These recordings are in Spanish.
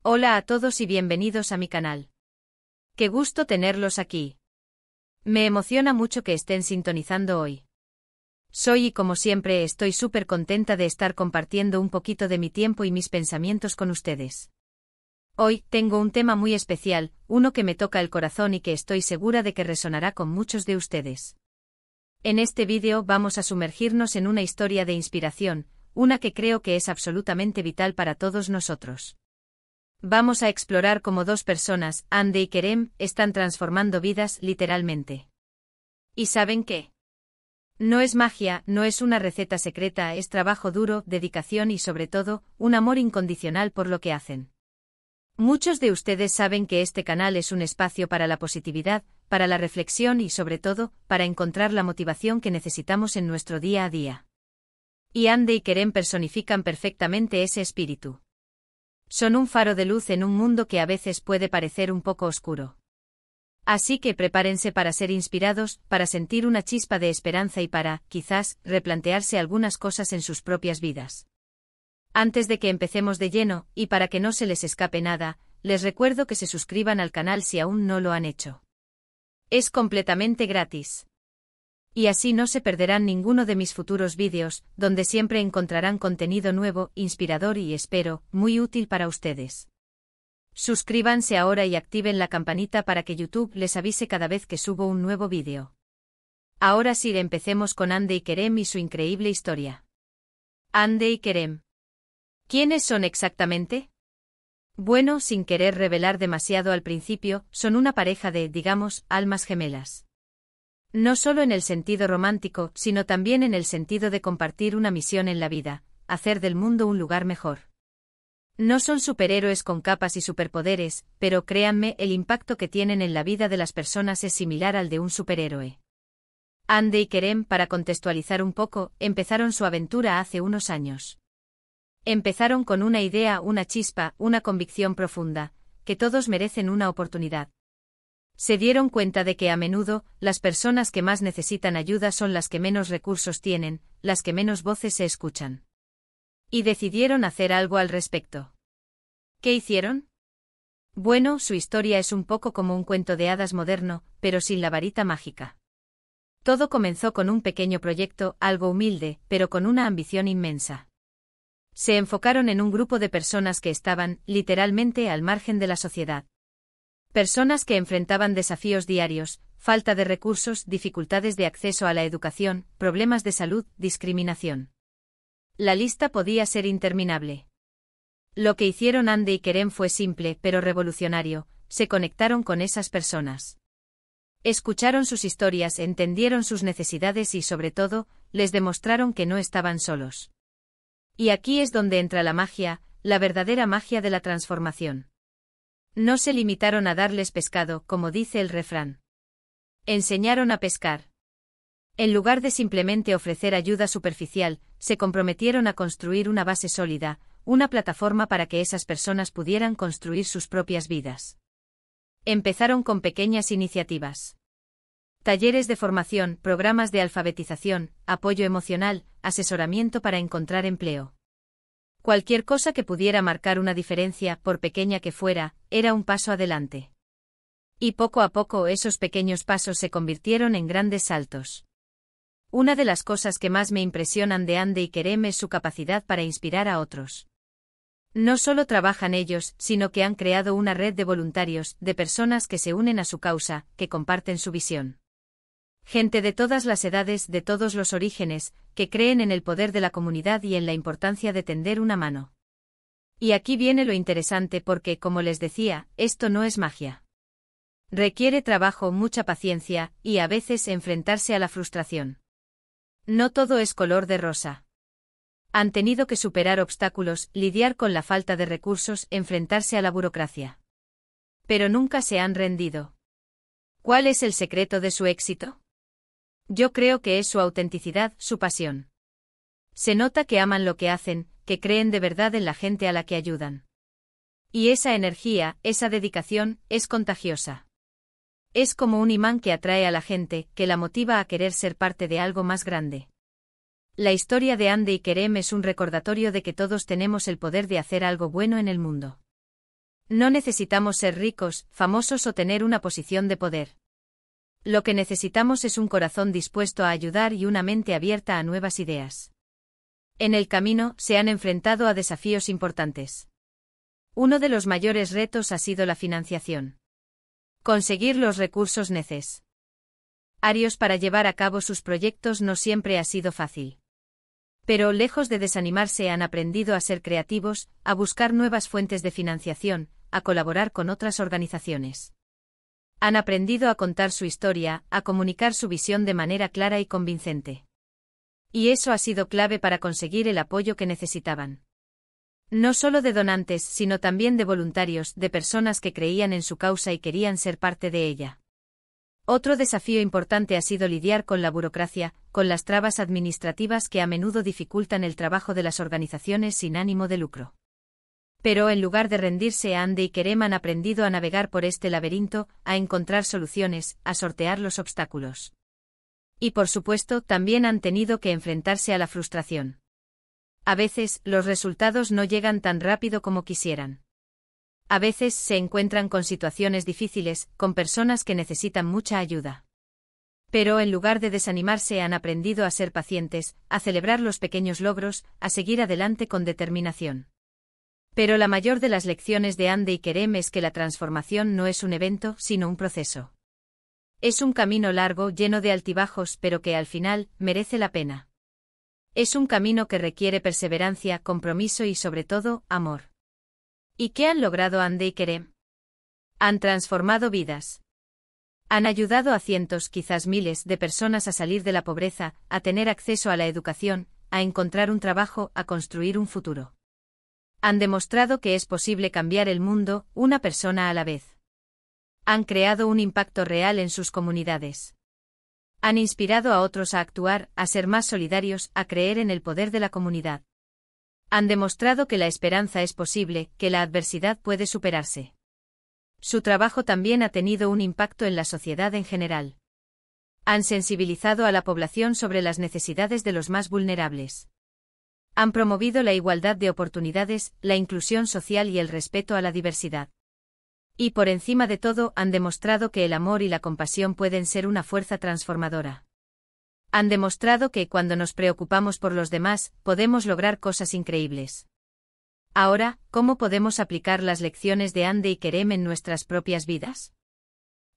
Hola a todos y bienvenidos a mi canal. Qué gusto tenerlos aquí. Me emociona mucho que estén sintonizando hoy. Soy y como siempre estoy súper contenta de estar compartiendo un poquito de mi tiempo y mis pensamientos con ustedes. Hoy tengo un tema muy especial, uno que me toca el corazón y que estoy segura de que resonará con muchos de ustedes. En este vídeo vamos a sumergirnos en una historia de inspiración, una que creo que es absolutamente vital para todos nosotros. Vamos a explorar cómo dos personas, Hande y Kerem, están transformando vidas literalmente. ¿Y saben qué? No es magia, no es una receta secreta, es trabajo duro, dedicación y sobre todo, un amor incondicional por lo que hacen. Muchos de ustedes saben que este canal es un espacio para la positividad, para la reflexión y sobre todo, para encontrar la motivación que necesitamos en nuestro día a día. Y Hande y Kerem personifican perfectamente ese espíritu. Son un faro de luz en un mundo que a veces puede parecer un poco oscuro. Así que prepárense para ser inspirados, para sentir una chispa de esperanza y para, quizás, replantearse algunas cosas en sus propias vidas. Antes de que empecemos de lleno, y para que no se les escape nada, les recuerdo que se suscriban al canal si aún no lo han hecho. Es completamente gratis. Y así no se perderán ninguno de mis futuros vídeos, donde siempre encontrarán contenido nuevo, inspirador y espero, muy útil para ustedes. Suscríbanse ahora y activen la campanita para que YouTube les avise cada vez que subo un nuevo vídeo. Ahora sí, empecemos con Hande y Kerem y su increíble historia. Hande y Kerem. ¿Quiénes son exactamente? Bueno, sin querer revelar demasiado al principio, son una pareja de, digamos, almas gemelas. No solo en el sentido romántico, sino también en el sentido de compartir una misión en la vida, hacer del mundo un lugar mejor. No son superhéroes con capas y superpoderes, pero créanme, el impacto que tienen en la vida de las personas es similar al de un superhéroe. Hande y Kerem, para contextualizar un poco, empezaron su aventura hace unos años. Empezaron con una idea, una chispa, una convicción profunda, que todos merecen una oportunidad. Se dieron cuenta de que a menudo, las personas que más necesitan ayuda son las que menos recursos tienen, las que menos voces se escuchan. Y decidieron hacer algo al respecto. ¿Qué hicieron? Bueno, su historia es un poco como un cuento de hadas moderno, pero sin la varita mágica. Todo comenzó con un pequeño proyecto, algo humilde, pero con una ambición inmensa. Se enfocaron en un grupo de personas que estaban, literalmente, al margen de la sociedad. Personas que enfrentaban desafíos diarios, falta de recursos, dificultades de acceso a la educación, problemas de salud, discriminación. La lista podía ser interminable. Lo que hicieron Hande y Kerem fue simple pero revolucionario, se conectaron con esas personas. Escucharon sus historias, entendieron sus necesidades y sobre todo, les demostraron que no estaban solos. Y aquí es donde entra la magia, la verdadera magia de la transformación. No se limitaron a darles pescado, como dice el refrán. Enseñaron a pescar. En lugar de simplemente ofrecer ayuda superficial, se comprometieron a construir una base sólida, una plataforma para que esas personas pudieran construir sus propias vidas. Empezaron con pequeñas iniciativas. Talleres de formación, programas de alfabetización, apoyo emocional, asesoramiento para encontrar empleo. Cualquier cosa que pudiera marcar una diferencia, por pequeña que fuera, era un paso adelante. Y poco a poco esos pequeños pasos se convirtieron en grandes saltos. Una de las cosas que más me impresionan de Hande y Kerem es su capacidad para inspirar a otros. No solo trabajan ellos, sino que han creado una red de voluntarios, de personas que se unen a su causa, que comparten su visión. Gente de todas las edades, de todos los orígenes, que creen en el poder de la comunidad y en la importancia de tender una mano. Y aquí viene lo interesante porque, como les decía, esto no es magia. Requiere trabajo, mucha paciencia, y a veces enfrentarse a la frustración. No todo es color de rosa. Han tenido que superar obstáculos, lidiar con la falta de recursos, enfrentarse a la burocracia. Pero nunca se han rendido. ¿Cuál es el secreto de su éxito? Yo creo que es su autenticidad, su pasión. Se nota que aman lo que hacen, que creen de verdad en la gente a la que ayudan. Y esa energía, esa dedicación, es contagiosa. Es como un imán que atrae a la gente, que la motiva a querer ser parte de algo más grande. La historia de Hande y Kerem es un recordatorio de que todos tenemos el poder de hacer algo bueno en el mundo. No necesitamos ser ricos, famosos o tener una posición de poder. Lo que necesitamos es un corazón dispuesto a ayudar y una mente abierta a nuevas ideas. En el camino, se han enfrentado a desafíos importantes. Uno de los mayores retos ha sido la financiación. Conseguir los recursos necesarios para llevar a cabo sus proyectos no siempre ha sido fácil. Pero, lejos de desanimarse, han aprendido a ser creativos, a buscar nuevas fuentes de financiación, a colaborar con otras organizaciones. Han aprendido a contar su historia, a comunicar su visión de manera clara y convincente. Y eso ha sido clave para conseguir el apoyo que necesitaban. No solo de donantes, sino también de voluntarios, de personas que creían en su causa y querían ser parte de ella. Otro desafío importante ha sido lidiar con la burocracia, con las trabas administrativas que a menudo dificultan el trabajo de las organizaciones sin ánimo de lucro. Pero en lugar de rendirse, Andy y Kerem han aprendido a navegar por este laberinto, a encontrar soluciones, a sortear los obstáculos. Y por supuesto, también han tenido que enfrentarse a la frustración. A veces, los resultados no llegan tan rápido como quisieran. A veces se encuentran con situaciones difíciles, con personas que necesitan mucha ayuda. Pero en lugar de desanimarse, han aprendido a ser pacientes, a celebrar los pequeños logros, a seguir adelante con determinación. Pero la mayor de las lecciones de Andy y Kerem es que la transformación no es un evento, sino un proceso. Es un camino largo, lleno de altibajos, pero que al final merece la pena. Es un camino que requiere perseverancia, compromiso y sobre todo, amor. ¿Y qué han logrado Andy y Kerem? Han transformado vidas. Han ayudado a cientos, quizás miles, de personas a salir de la pobreza, a tener acceso a la educación, a encontrar un trabajo, a construir un futuro. Han demostrado que es posible cambiar el mundo, una persona a la vez. Han creado un impacto real en sus comunidades. Han inspirado a otros a actuar, a ser más solidarios, a creer en el poder de la comunidad. Han demostrado que la esperanza es posible, que la adversidad puede superarse. Su trabajo también ha tenido un impacto en la sociedad en general. Han sensibilizado a la población sobre las necesidades de los más vulnerables. Han promovido la igualdad de oportunidades, la inclusión social y el respeto a la diversidad. Y por encima de todo, han demostrado que el amor y la compasión pueden ser una fuerza transformadora. Han demostrado que cuando nos preocupamos por los demás, podemos lograr cosas increíbles. Ahora, ¿cómo podemos aplicar las lecciones de Andy y Kerem en nuestras propias vidas?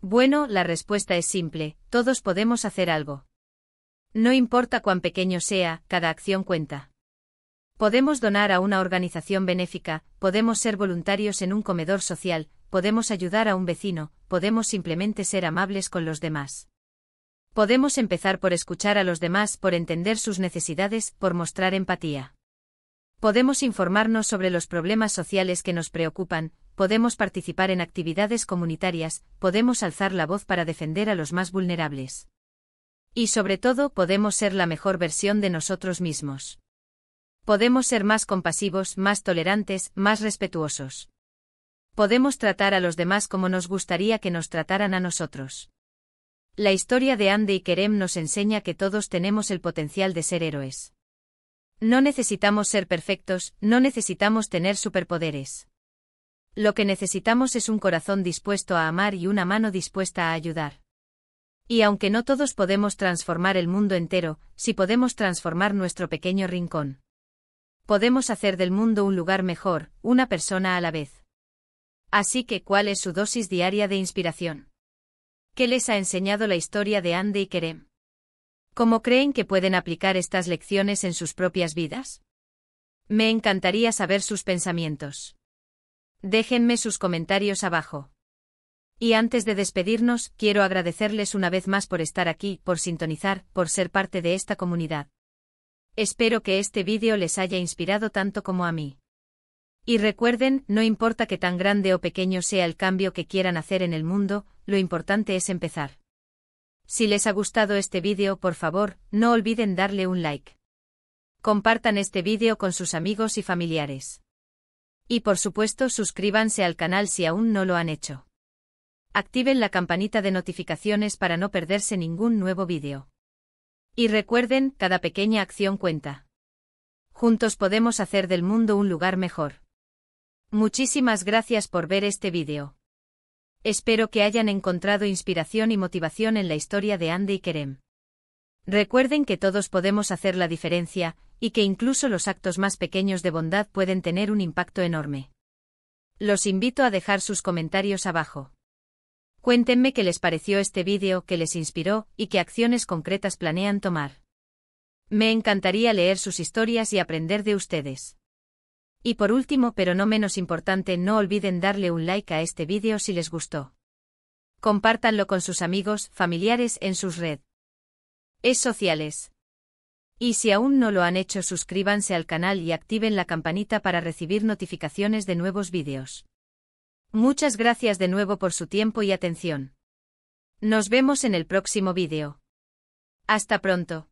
Bueno, la respuesta es simple: todos podemos hacer algo. No importa cuán pequeño sea, cada acción cuenta. Podemos donar a una organización benéfica, podemos ser voluntarios en un comedor social, podemos ayudar a un vecino, podemos simplemente ser amables con los demás. Podemos empezar por escuchar a los demás, por entender sus necesidades, por mostrar empatía. Podemos informarnos sobre los problemas sociales que nos preocupan, podemos participar en actividades comunitarias, podemos alzar la voz para defender a los más vulnerables. Y sobre todo, podemos ser la mejor versión de nosotros mismos. Podemos ser más compasivos, más tolerantes, más respetuosos. Podemos tratar a los demás como nos gustaría que nos trataran a nosotros. La historia de Andy y Kerem nos enseña que todos tenemos el potencial de ser héroes. No necesitamos ser perfectos, no necesitamos tener superpoderes. Lo que necesitamos es un corazón dispuesto a amar y una mano dispuesta a ayudar. Y aunque no todos podemos transformar el mundo entero, sí podemos transformar nuestro pequeño rincón. Podemos hacer del mundo un lugar mejor, una persona a la vez. Así que, ¿cuál es su dosis diaria de inspiración? ¿Qué les ha enseñado la historia de Andy y Kerem? ¿Cómo creen que pueden aplicar estas lecciones en sus propias vidas? Me encantaría saber sus pensamientos. Déjenme sus comentarios abajo. Y antes de despedirnos, quiero agradecerles una vez más por estar aquí, por sintonizar, por ser parte de esta comunidad. Espero que este vídeo les haya inspirado tanto como a mí. Y recuerden, no importa que tan grande o pequeño sea el cambio que quieran hacer en el mundo, lo importante es empezar. Si les ha gustado este vídeo, por favor, no olviden darle un like. Compartan este vídeo con sus amigos y familiares. Y por supuesto, suscríbanse al canal si aún no lo han hecho. Activen la campanita de notificaciones para no perderse ningún nuevo vídeo. Y recuerden, cada pequeña acción cuenta. Juntos podemos hacer del mundo un lugar mejor. Muchísimas gracias por ver este vídeo. Espero que hayan encontrado inspiración y motivación en la historia de Andy y Kerem. Recuerden que todos podemos hacer la diferencia, y que incluso los actos más pequeños de bondad pueden tener un impacto enorme. Los invito a dejar sus comentarios abajo. Cuéntenme qué les pareció este vídeo, qué les inspiró, y qué acciones concretas planean tomar. Me encantaría leer sus historias y aprender de ustedes. Y por último, pero no menos importante, no olviden darle un like a este vídeo si les gustó. Compártanlo con sus amigos, familiares en sus redes sociales. Y si aún no lo han hecho, suscríbanse al canal y activen la campanita para recibir notificaciones de nuevos vídeos. Muchas gracias de nuevo por su tiempo y atención. Nos vemos en el próximo vídeo. Hasta pronto.